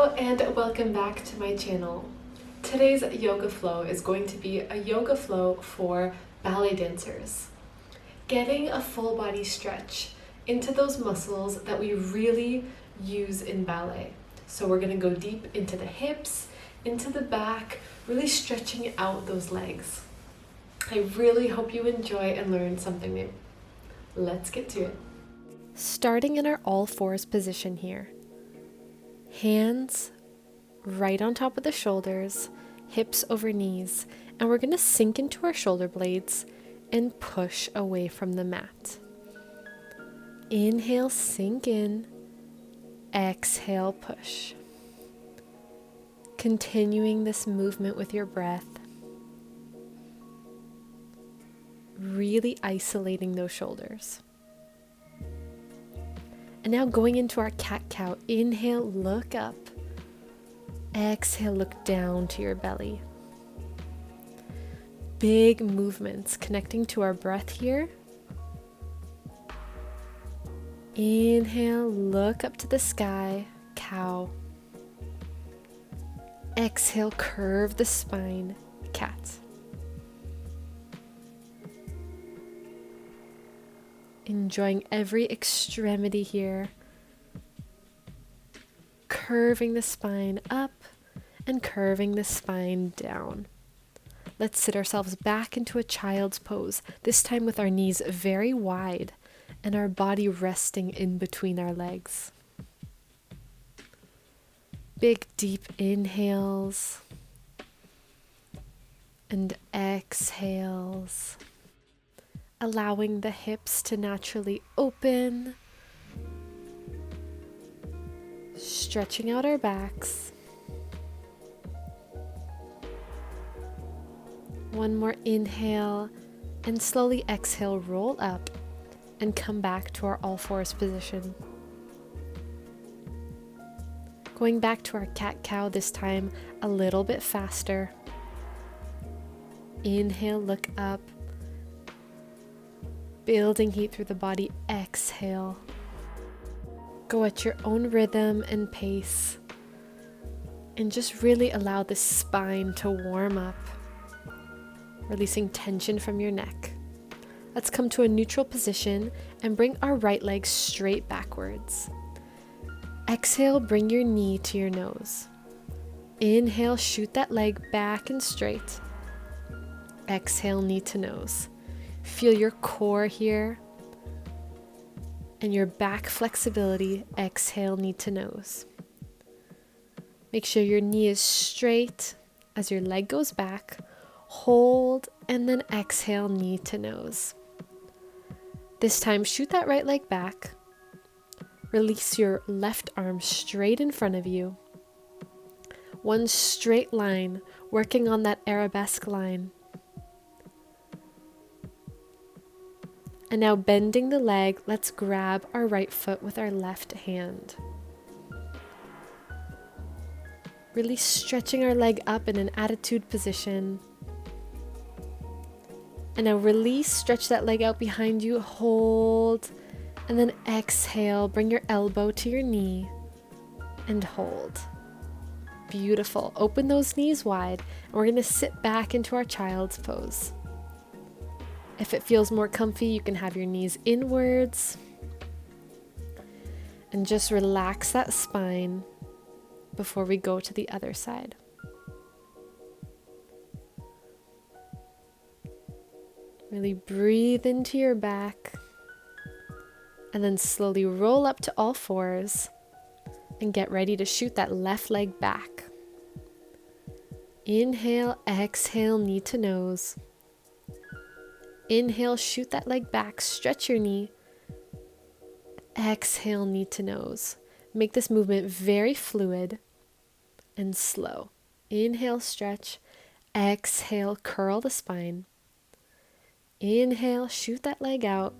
Hello and welcome back to my channel. Today's yoga flow is going to be a yoga flow for ballet dancers. Getting a full body stretch into those muscles that we really use in ballet. So we're going to go deep into the hips, into the back, really stretching out those legs. I really hope you enjoy and learn something new. Let's get to it. Starting in our all fours position here. Hands right on top of the shoulders, hips over knees, and we're going to sink into our shoulder blades and push away from the mat. Inhale, sink in. Exhale, push. Continuing this movement with your breath. Really isolating those shoulders. And now going into our cat-cow. Inhale, look up. Exhale, look down to your belly. Big movements connecting to our breath here. Inhale, look up to the sky, cow. Exhale, curve the spine, cat. Enjoying every extremity here. Curving the spine up and curving the spine down. Let's sit ourselves back into a child's pose, this time with our knees very wide and our body resting in between our legs. Big deep inhales and exhales. Allowing the hips to naturally open, stretching out our backs. One more inhale and slowly exhale, roll up and come back to our all fours position. Going back to our cat-cow, this time a little bit faster. Inhale, look up. Building heat through the body, exhale. Go at your own rhythm and pace. And just really allow the spine to warm up, releasing tension from your neck. Let's come to a neutral position and bring our right leg straight backwards. Exhale, bring your knee to your nose. Inhale, shoot that leg back and straight. Exhale, knee to nose. Feel your core here and your back flexibility. Exhale, knee to nose. Make sure your knee is straight as your leg goes back. Hold and then exhale, knee to nose. This time, shoot that right leg back. Release your left arm straight in front of you. One straight line, working on that arabesque line. And now bending the leg, let's grab our right foot with our left hand. Really stretching our leg up in an attitude position. And now release, stretch that leg out behind you, hold, and then exhale, bring your elbow to your knee and hold. Beautiful. Open those knees wide, and we're going to sit back into our child's pose. If it feels more comfy, you can have your knees inwards and just relax that spine before we go to the other side. Really breathe into your back and then slowly roll up to all fours and get ready to shoot that left leg back. Inhale, exhale, knee to nose. Inhale, shoot that leg back, stretch your knee. Exhale, knee to nose. Make this movement very fluid and slow. Inhale, stretch. Exhale, curl the spine. Inhale, shoot that leg out.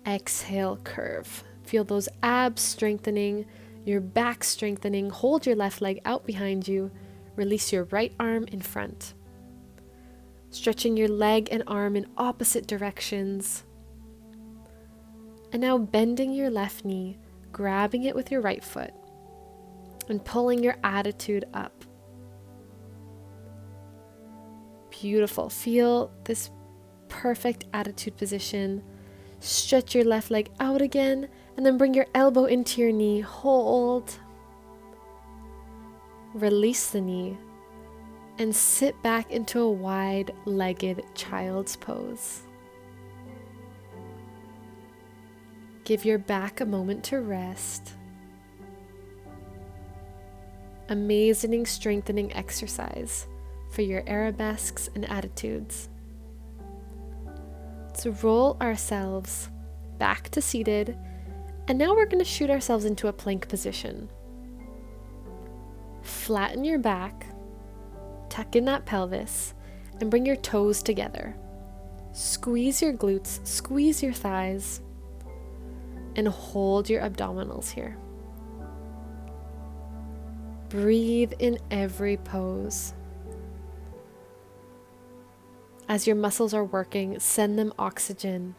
Exhale, curve. Feel those abs strengthening, your back strengthening. Hold your left leg out behind you. Release your right arm in front. Stretching your leg and arm in opposite directions. And now bending your left knee, grabbing it with your right foot. and pulling your attitude up. Beautiful. Feel this perfect attitude position. Stretch your left leg out again, and then bring your elbow into your knee. Hold. Release the knee and sit back into a wide-legged child's pose. Give your back a moment to rest. Amazing strengthening exercise for your arabesques and attitudes. So roll ourselves back to seated, and now we're going to shoot ourselves into a plank position. Flatten your back, tuck in that pelvis, and bring your toes together. Squeeze your glutes, squeeze your thighs, and hold your abdominals here. Breathe in every pose. As your muscles are working, send them oxygen.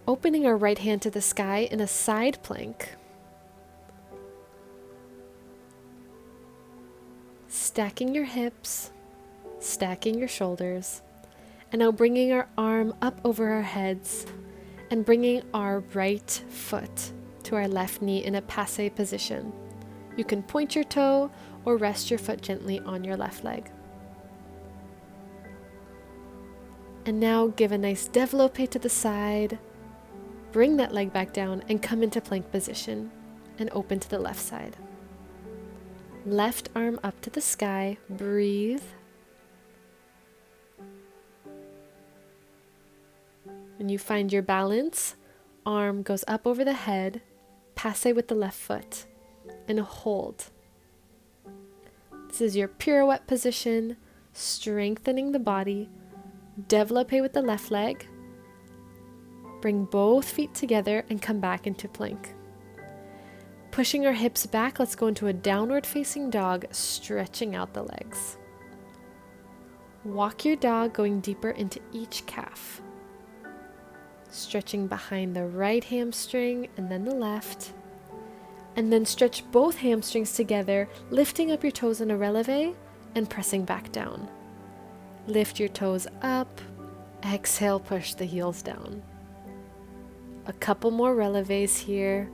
Opening our right hand to the sky in a side plank. Stacking your hips, stacking your shoulders, and now bringing our arm up over our heads and bringing our right foot to our left knee in a passe position. You can point your toe or rest your foot gently on your left leg. And now give a nice développé to the side, bring that leg back down and come into plank position and open to the left side. Left arm up to the sky, breathe. When you find your balance, arm goes up over the head, passe with the left foot, and hold. This is your pirouette position, strengthening the body. Développé with the left leg. Bring both feet together and come back into plank. Pushing our hips back, let's go into a downward facing dog, stretching out the legs. Walk your dog, going deeper into each calf. Stretching behind the right hamstring and then the left. And then stretch both hamstrings together, lifting up your toes in a releve and pressing back down. Lift your toes up. Exhale, push the heels down. A couple more releves here.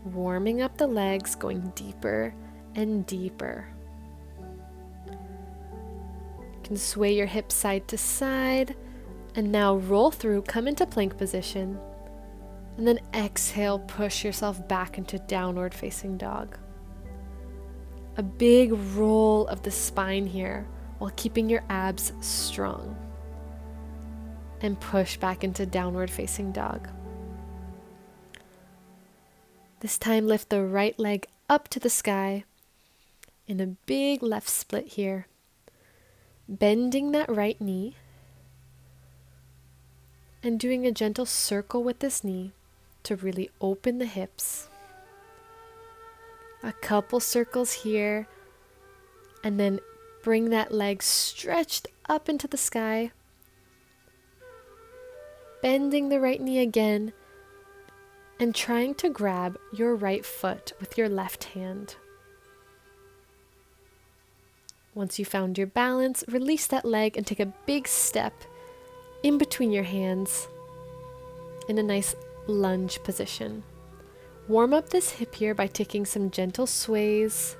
Warming up the legs, going deeper and deeper. You can sway your hips side to side. And now roll through, come into plank position. And then exhale, push yourself back into downward facing dog. A big roll of the spine here while keeping your abs strong. And push back into downward facing dog. This time lift the right leg up to the sky in a big left split here. Bending that right knee and doing a gentle circle with this knee to really open the hips. A couple circles here, and then bring that leg stretched up into the sky. Bending the right knee again and trying to grab your right foot with your left hand. Once you found your balance, release that leg and take a big step in between your hands in a nice lunge position. Warm up this hip here by taking some gentle sways,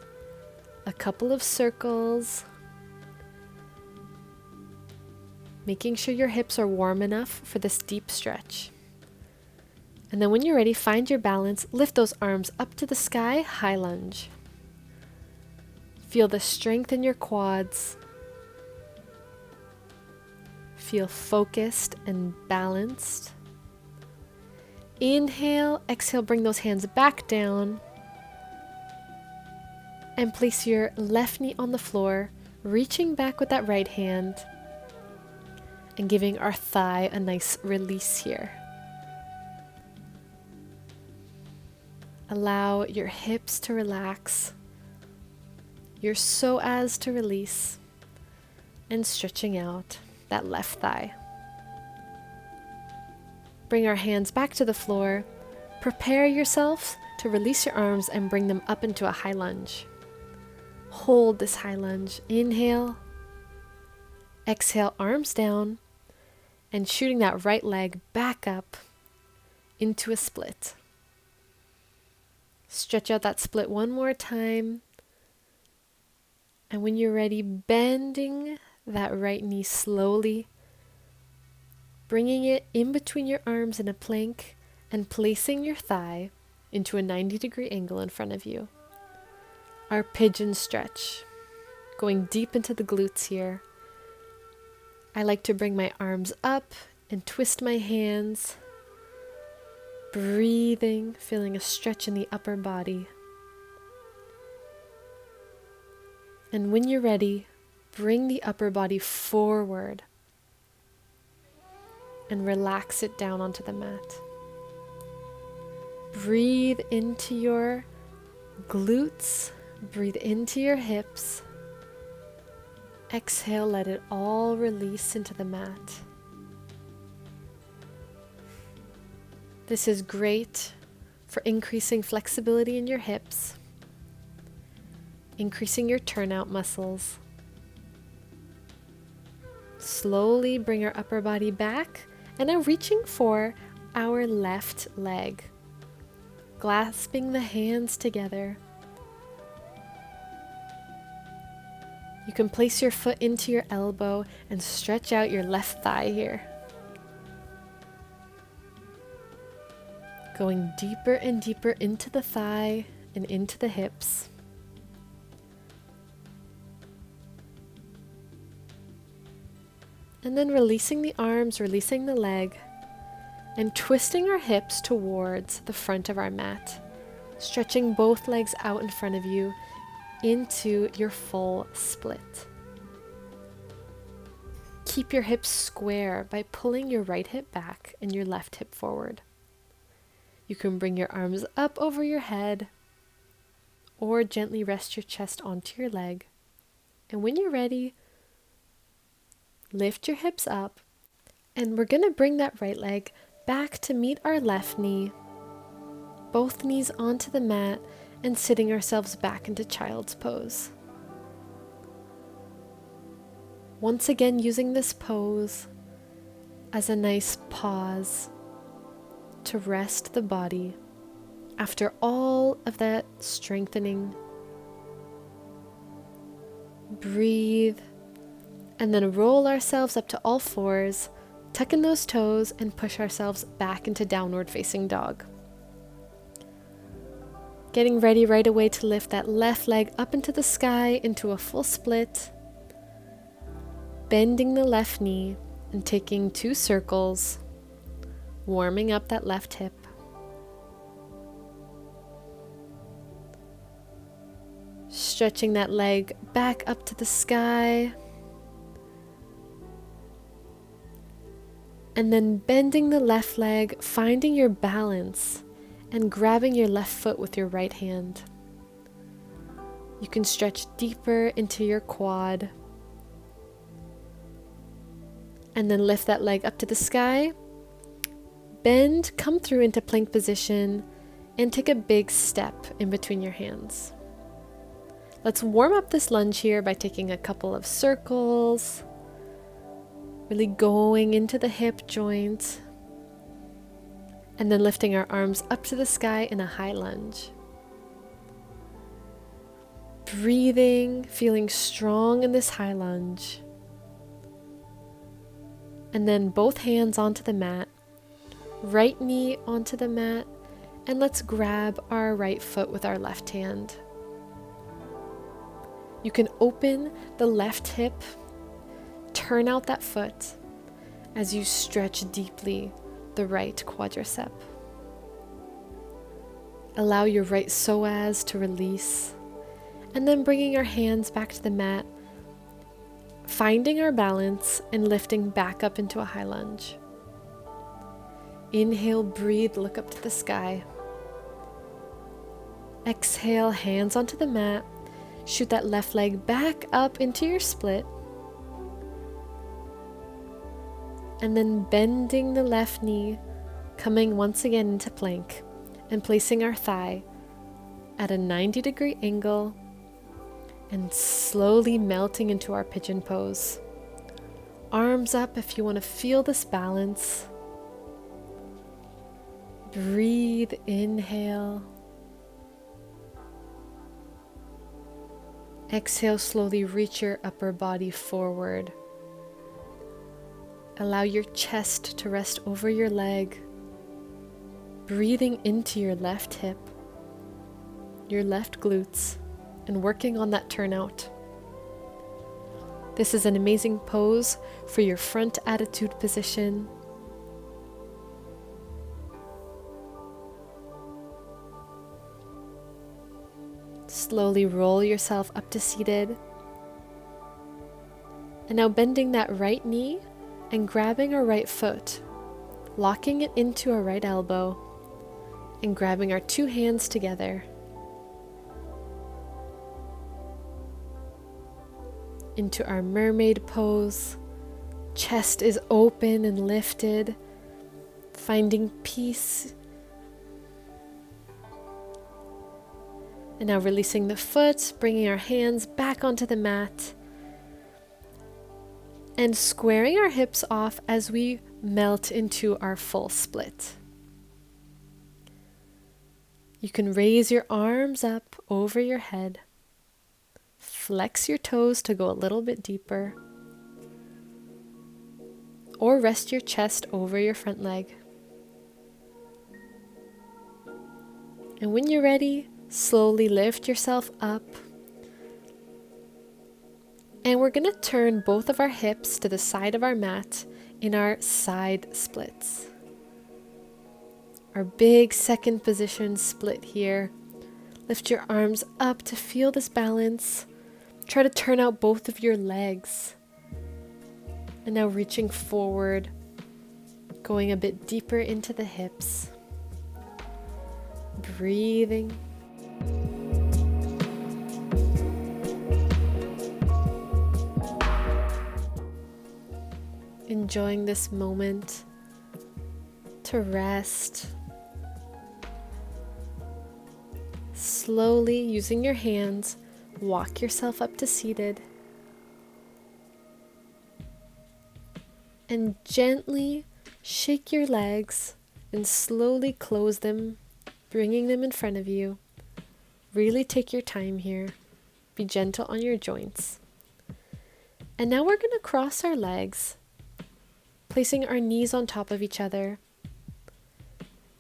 a couple of circles, making sure your hips are warm enough for this deep stretch. And then when you're ready, find your balance, lift those arms up to the sky, high lunge. Feel the strength in your quads. Feel focused and balanced. Inhale, exhale, bring those hands back down. And place your left knee on the floor, reaching back with that right hand. And giving our thigh a nice release here. Allow your hips to relax, your psoas to release, and stretching out that left thigh. Bring our hands back to the floor. Prepare yourself to release your arms and bring them up into a high lunge. Hold this high lunge. Inhale. Exhale, arms down, and shooting that right leg back up into a split. Stretch out that split one more time. And when you're ready, bending that right knee slowly, bringing it in between your arms in a plank and placing your thigh into a 90-degree angle in front of you. Our pigeon stretch, going deep into the glutes here. I like to bring my arms up and twist my hands, breathing, feeling a stretch in the upper body. And when you're ready, bring the upper body forward and relax it down onto the mat. Breathe into your glutes, breathe into your hips. Exhale, let it all release into the mat. This is great for increasing flexibility in your hips, increasing your turnout muscles. Slowly bring our upper body back and now reaching for our left leg. Clasping the hands together. You can place your foot into your elbow and stretch out your left thigh here. Going deeper and deeper into the thigh and into the hips. And then releasing the arms, releasing the leg, and twisting our hips towards the front of our mat. Stretching both legs out in front of you into your full split. Keep your hips square by pulling your right hip back and your left hip forward. You can bring your arms up over your head or gently rest your chest onto your leg. And when you're ready, lift your hips up, and we're going to bring that right leg back to meet our left knee. Both knees onto the mat and sitting ourselves back into child's pose. Once again, using this pose as a nice pause to rest the body after all of that strengthening. Breathe, and then roll ourselves up to all fours, tuck in those toes, and push ourselves back into downward facing dog. Getting ready right away to lift that left leg up into the sky into a full split. Bending the left knee and taking 2 circles, warming up that left hip. Stretching that leg back up to the sky. And then bending the left leg, finding your balance, and grabbing your left foot with your right hand. You can stretch deeper into your quad. And then lift that leg up to the sky. Bend, come through into plank position, and take a big step in between your hands. Let's warm up this lunge here by taking a couple of circles. Really going into the hip joint. And then lifting our arms up to the sky in a high lunge. Breathing, feeling strong in this high lunge. And then both hands onto the mat, right knee onto the mat, and let's grab our right foot with our left hand. You can open the left hip, turn out that foot as you stretch deeply the right quadricep. Allow your right psoas to release, and then bringing our hands back to the mat, finding our balance and lifting back up into a high lunge. Inhale, breathe, look up to the sky. Exhale, hands onto the mat. Shoot that left leg back up into your split. And then bending the left knee, coming once again into plank and placing our thigh at a 90-degree angle and slowly melting into our pigeon pose. Arms up if you want to feel this balance. Breathe, inhale. Exhale, slowly reach your upper body forward. Allow your chest to rest over your leg. Breathing into your left hip, your left glutes, and working on that turnout. This is an amazing pose for your front attitude position. Slowly roll yourself up to seated. And now bending that right knee and grabbing our right foot, locking it into our right elbow, and grabbing our two hands together. Into our mermaid pose. Chest is open and lifted, finding peace. And now releasing the foot, bringing our hands back onto the mat, and squaring our hips off as we melt into our full split. You can raise your arms up over your head, flex your toes to go a little bit deeper, or rest your chest over your front leg. And when you're ready, slowly lift yourself up. And we're going to turn both of our hips to the side of our mat in our side splits. Our big second position split here. Lift your arms up to feel this balance. Try to turn out both of your legs. And now reaching forward, going a bit deeper into the hips. Breathing. Enjoying this moment to rest. Slowly, using your hands, walk yourself up to seated. And gently shake your legs and slowly close them, bringing them in front of you. Really take your time here. Be gentle on your joints. And now we're going to cross our legs, placing our knees on top of each other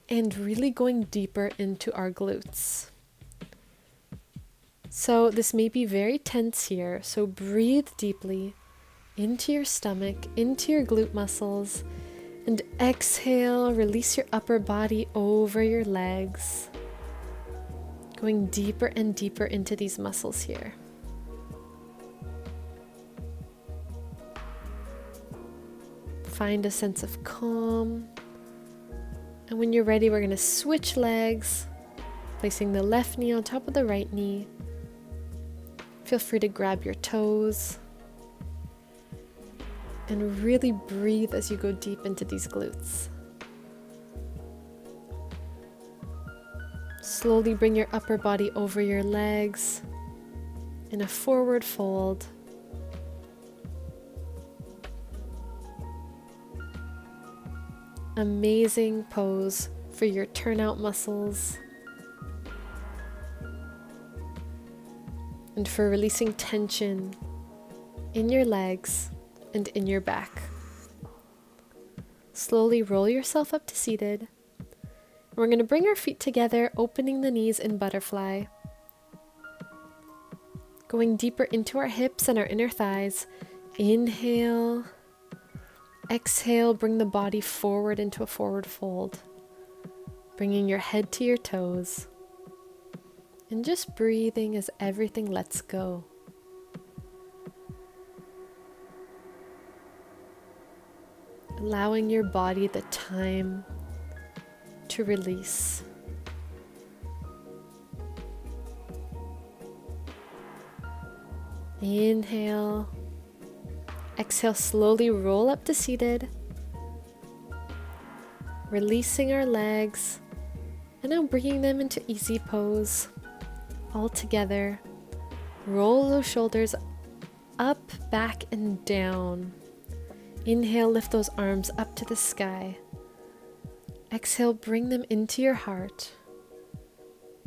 and really going deeper into our glutes. So this may be very tense here, so breathe deeply into your stomach, into your glute muscles, and exhale, release your upper body over your legs, going deeper and deeper into these muscles here. Find a sense of calm. And when you're ready, we're going to switch legs, placing the left knee on top of the right knee. Feel free to grab your toes and really breathe as you go deep into these glutes. Slowly bring your upper body over your legs in a forward fold. Amazing pose for your turnout muscles and for releasing tension in your legs and in your back. Slowly roll yourself up to seated. We're going to bring our feet together, opening the knees in butterfly. Going deeper into our hips and our inner thighs. Inhale. Exhale, bring the body forward into a forward fold. Bringing your head to your toes. And just breathing as everything lets go. Allowing your body the time to release. Inhale. Exhale, slowly roll up to seated. Releasing our legs. And now bringing them into easy pose. all together. Roll those shoulders up, back, and down. Inhale, lift those arms up to the sky. Exhale, bring them into your heart.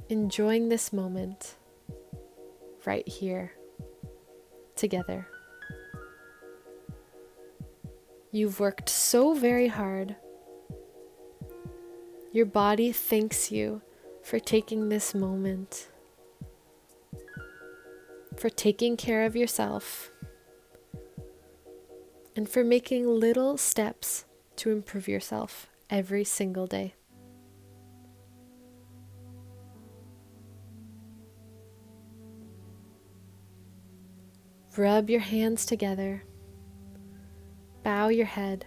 Enjoying this moment right here together. You've worked so very hard. Your body thanks you for taking this moment, for taking care of yourself, and for making little steps to improve yourself every single day. Rub your hands together. Bow your head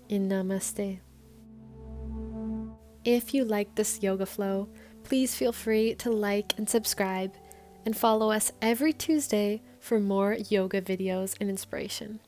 in Namaste. If you like this yoga flow, please feel free to like and subscribe and follow us every Tuesday for more yoga videos and inspiration.